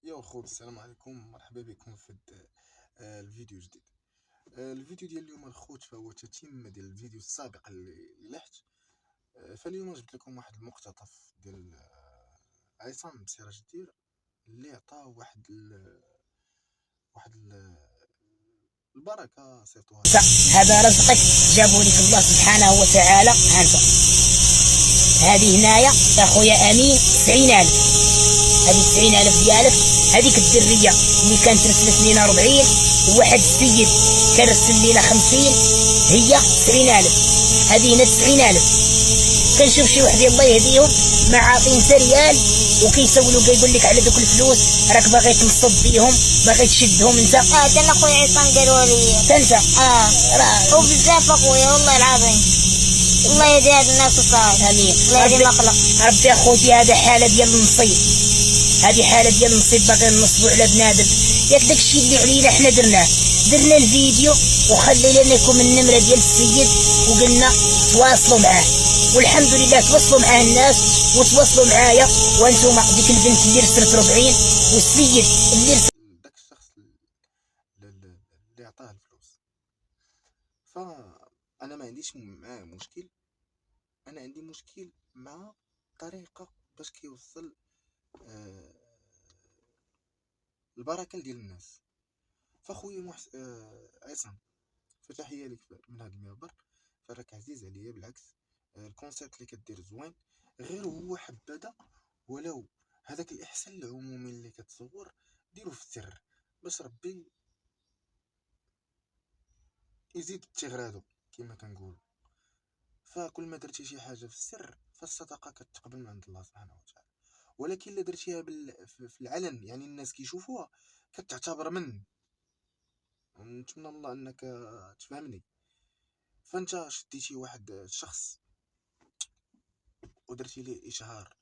يا خوت، السلام عليكم، مرحبا بكم في الفيديو جديد. الفيديو ديال اليوم الخوت فهو تتمة ديال الفيديو السابق اللي لحت. فاليوم جبت لكم واحد المقتطف ديال عصام سراج الدين اللي عطى واحد البركة سيرتو. هذا رزقك جابوا لك الله سبحانه وتعالى. هذه هنايا يا خويا امين 90,000. هذه 90,000 ديالك. هذيك الدريه اللي كانت رسلت لينا 40 وواحد السيد كان رسل لينا 50 هي 90,000. هذه هنا 90,000. كنشوف شي واحد الله يهديهم ما عاطين حتى ريال وكيسولوا كيقول لك على دوك الفلوس راك باغي تنصب بيهم باغي تشدهم انت. انا خويا عصام قالوا لي انت راه وبزاف اخويا والله العظيم. الله يهدي هاد الناس وصافي. امين. الله يهدي مقلق ربي اخوتي هذا حاله ديال النصيب. هذه حاله ديال النصيب باغي نصبوا على بنادم. ياك داكشي اللي علينا حنا درنا الفيديو وخلينا لكم النمره ديال السيد وقلنا تواصلوا معاه، والحمد لله تواصلوا معاه الناس وتواصلوا معايا. وانتم ديك البنت اللي رسلت 40 والسيد اللي رسل داك الشخص اللي عطاه الفلوس، فانا ما عنديش معاه مشكل. انا عندي مشكل مع طريقة باش كيوصل البركة ديال الناس. فخويا عصام، فتحية لك من هذا المنبر، فراك عزيز عليا بالعكس. الكونسيبت اللي كدير زوين، غير هو حبذا ولو هذاك الاحسان العمومي اللي كتصور ديرو في السر باش ربي يزيد التغرادو كما كنقولوا. فكل ما درتي شي حاجه في السر فالصدقه كتقبل من عند الله سبحانه وتعالى، ولكن الا درتيها في العلن، يعني الناس كيشوفوها، كتعتبر نتمنى الله انك تفهمني. فانت شديتي واحد الشخص ودرتي ليه اشهار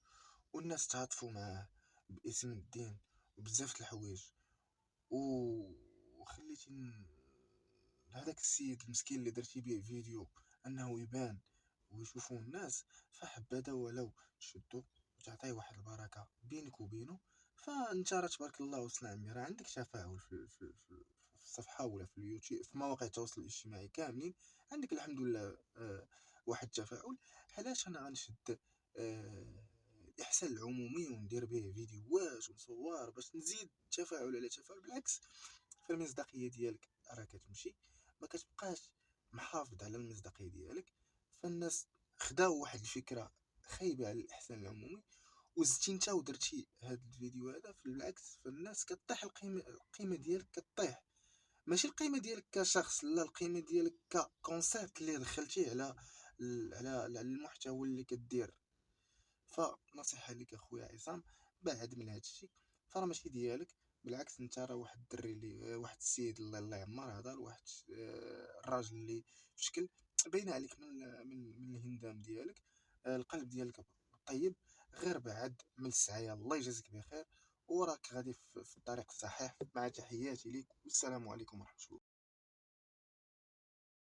والناس تعاطفوا معاه باسم الدين وبزاف د الحوايج، وخليتي هذاك السيد المسكين اللي درتي به فيديو انه يبان ويشوفوه الناس. فحبذا ولو تشدو وتعطيه واحد البركه بينك وبينه. فانت راه تبارك الله وصل عمي، راه عندك تفاعل في الصفحه ولا في اليوتيوب، في مواقع التواصل الاجتماعي كاملين عندك الحمد لله واحد التفاعل. علاش انا غنشد الاحسان العمومي وندير به فيديوهات ونصور باش نزيد تفاعل على تفاعل؟ بالعكس، فالمصداقيه ديالك راه كتمشي، ما كتبقاش محافظ على المصداقيه ديالك. فالناس خداو واحد الفكره خايبه على الاحسان العمومي، وزدتي انت ودرتي هذا الفيديو هذا. بالعكس، فالناس كطيح القيمه ديالك كطيح، ماشي القيمه ديالك كشخص، لا، القيمه ديالك ككونسيبت اللي دخلتيه على المحتوى اللي كدير. فنصيحه لك اخويا عصام، بعد من هذا الشيء، فراه ماشي ديالك. بالعكس، انت راه واحد الدري اللي واحد السيد الله يعمر هذا واحد الراجل اللي في شكل باين عليك من الهندام ديالك. القلب ديالك طيب، غير بعد من السعي. الله يجازيك بخير، وراك غادي في الطريق الصحيح. مع تحياتي ليك، والسلام عليكم ورحمه الله.